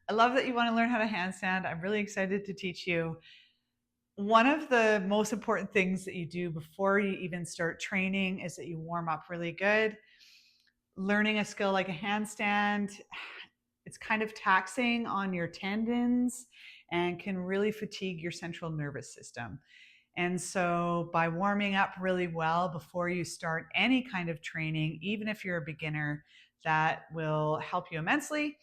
I love that you want to learn how to handstand. I'm really excited to teach you. One of the most important things that you do before you even start training is that you warm up really good. Learning a skill like a handstand, it's kind of taxing on your tendons and can really fatigue your central nervous system. And so, by warming up really well before you start any kind of training, even if you're a beginner, that will help you immensely.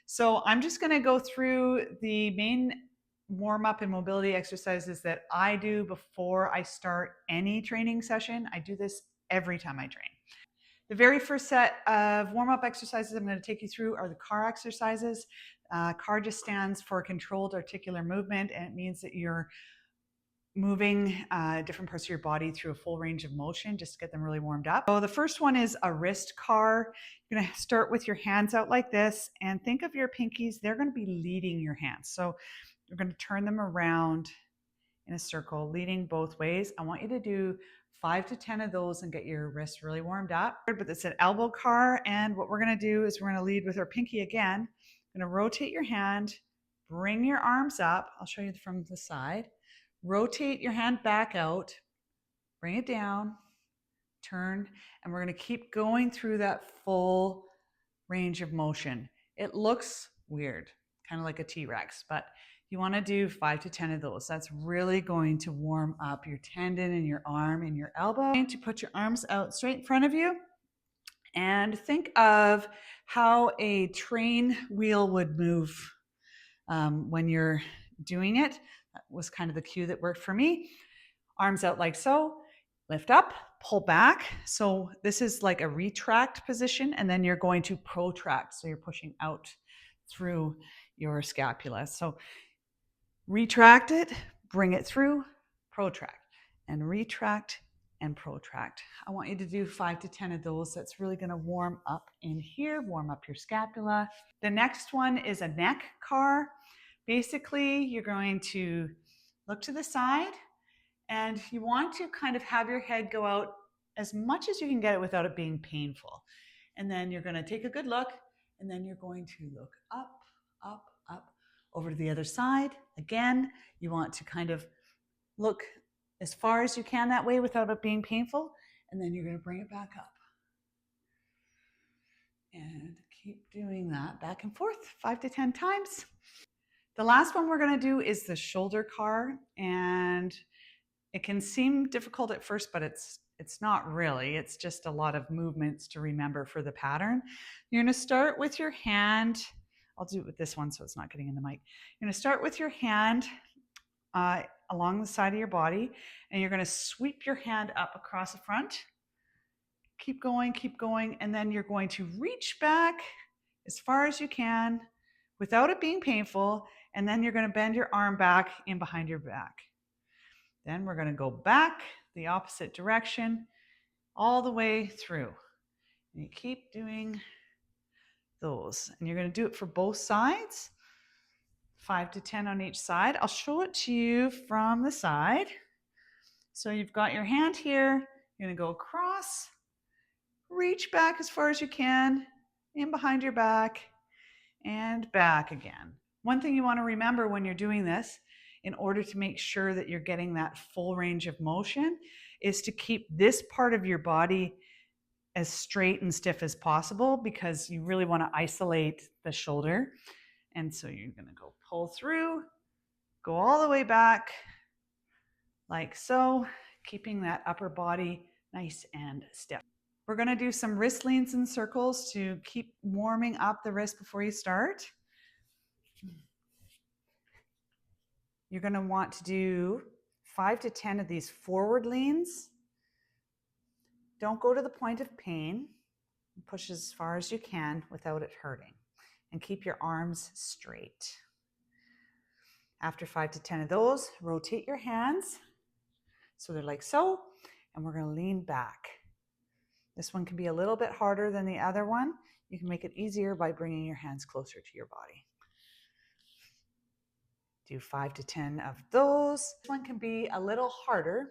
So, I'm just going to go through the main warm up and mobility exercises that I do before I start any training session. I do this every time I train. The very first set of warm up exercises I'm going to take you through are the CAR exercises. CAR just stands for controlled articular movement, and it means that you're moving different parts of your body through a full range of motion just to get them really warmed up. So the first one is a wrist car. You're going to start with your hands out like this and think of your pinkies. They're going to be leading your hands. So you're going to turn them around in a circle, leading both ways. I want you to do 5 to 10 of those and get your wrists really warmed up. But it's an elbow car, and what we're going to do is we're going to lead with our pinky again. We're going to rotate your hand, bring your arms up. I'll show you from the side. Rotate your hand back out, bring it down, turn, and we're going to keep going through that full range of motion. It looks weird, kind of like a T-Rex, but you want to do 5 to 10 of those. That's really going to warm up your tendon in your arm and your elbow. To put your arms out straight in front of you and think of how a train wheel would move when you're doing it. That was kind of the cue that worked for me. Arms out like so, lift up, pull back. So this is like a retract position, and then you're going to protract. So you're pushing out through your scapula. So retract it, bring it through, protract, and retract and protract. I want you to do 5 to 10 of those. That's really going to warm up in here, warm up your scapula. The next one is a neck car. Basically, you're going to look to the side and you want to kind of have your head go out as much as you can get it without it being painful. And then you're going to take a good look, and then you're going to look up, up, up, over to the other side. Again, you want to kind of look as far as you can that way without it being painful. And then you're going to bring it back up. And keep doing that back and forth 5 to 10 times. The last one we're going to do is the shoulder car, and it can seem difficult at first, but it's not really. It's just a lot of movements to remember for the pattern. You're going to start with your hand. I'll do it with this one so it's not getting in the mic. You're going to start with your hand along the side of your body, and you're going to sweep your hand up across the front. Keep going, and then you're going to reach back as far as you can without it being painful, and then you're going to bend your arm back in behind your back. Then we're going to go back the opposite direction all the way through. And you keep doing those. And you're going to do it for both sides, 5 to 10 on each side. I'll show it to you from the side. So you've got your hand here. You're going to go across, reach back as far as you can, in behind your back, and back again. One thing you want to remember when you're doing this, in order to make sure that you're getting that full range of motion, is to keep this part of your body as straight and stiff as possible, because you really want to isolate the shoulder. And so you're going to go pull through, go all the way back like so, keeping that upper body nice and stiff. We're going to do some wrist leans and circles to keep warming up the wrist before you start. You're going to want to do 5 to 10 of these forward leans. Don't go to the point of pain. Push as far as you can without it hurting. And keep your arms straight. After 5 to 10 of those, rotate your hands so they're like so, and we're going to lean back. This one can be a little bit harder than the other one. You can make it easier by bringing your hands closer to your body. Do 5 to 10 of those. This one can be a little harder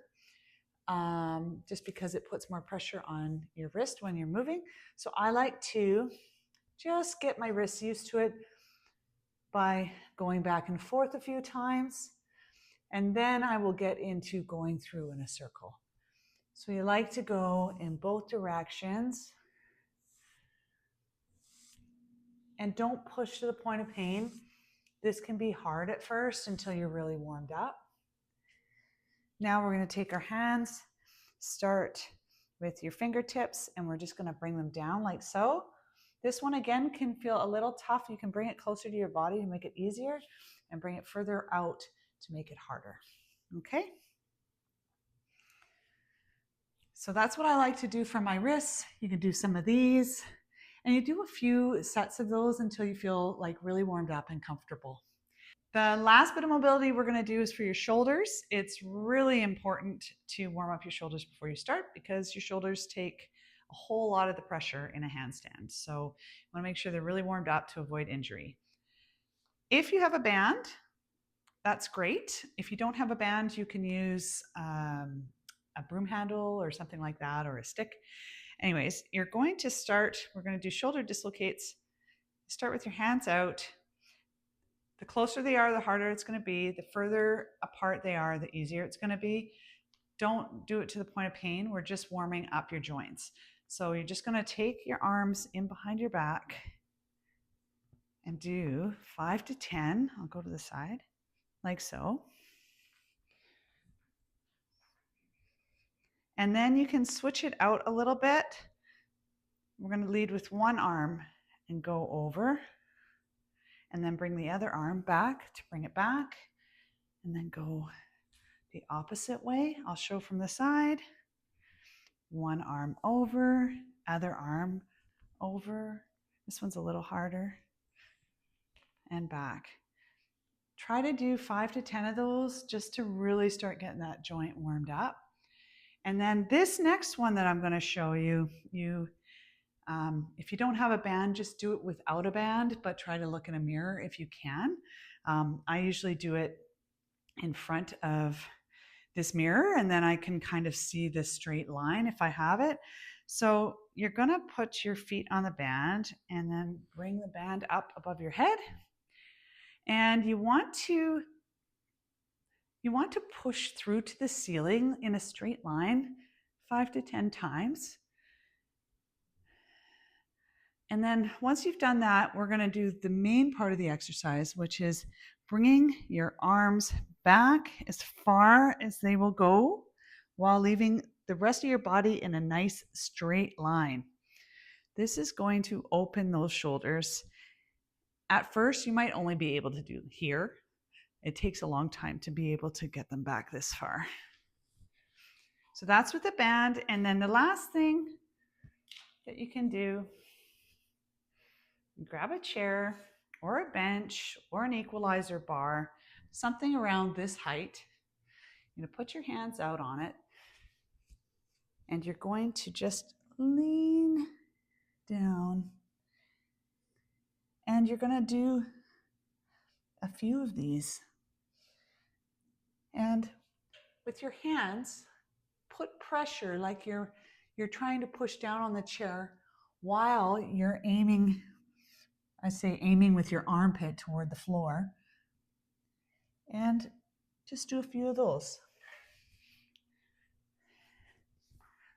just because it puts more pressure on your wrist when you're moving. So I like to just get my wrists used to it. by going back and forth a few times. And then I will get into going through in a circle. So you like to go in both directions. And don't push to the point of pain. This can be hard at first until you're really warmed up. Now we're going to take our hands, start with your fingertips, and we're just going to bring them down like so. This one again can feel a little tough. You can bring it closer to your body to make it easier and bring it further out to make it harder. Okay? So that's what I like to do for my wrists. You can do some of these, and you do a few sets of those until you feel like really warmed up and comfortable. The last bit of mobility we're going to do is for your shoulders. It's really important to warm up your shoulders before you start because your shoulders take a whole lot of the pressure in a handstand. So you want to make sure they're really warmed up to avoid injury. If you have a band, that's great. If you don't have a band, you can use a broom handle or something like that, or a stick. Anyways, you're going to start, we're going to do shoulder dislocates. Start with your hands out. The closer they are, the harder it's going to be. The further apart they are, the easier it's going to be. Don't do it to the point of pain. We're just warming up your joints. So you're just going to take your arms in behind your back and do 5 to 10. I'll go to the side like so. And then you can switch it out a little bit. We're going to lead with one arm and go over, and then bring the other arm back to bring it back, and then go the opposite way. I'll show from the side. One arm over, other arm over. This one's a little harder. And back. Try to do 5 to 10 of those just to really start getting that joint warmed up. And then this next one that I'm going to show you, if you don't have a band, just do it without a band, but try to look in a mirror if you can. I usually do it in front of this mirror, and then I can kind of see the straight line if I have it. So you're going to put your feet on the band and then bring the band up above your head. And you want to push through to the ceiling in a straight line 5 to 10 times. And then once you've done that, we're going to do the main part of the exercise, which is bringing your arms back as far as they will go while leaving the rest of your body in a nice straight line. This is going to open those shoulders. At first, you might only be able to do here. It takes a long time to be able to get them back this far. So that's with the band. And then the last thing that you can do, grab a chair or a bench or an equalizer bar, something around this height. You're going to put your hands out on it, and you're going to just lean down, and you're going to do a few of these. And with your hands, put pressure like you're trying to push down on the chair while you're aiming. I say aiming with your armpit toward the floor. And just do a few of those.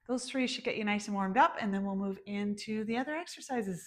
Those 3 should get you nice and warmed up, and then we'll move into the other exercises.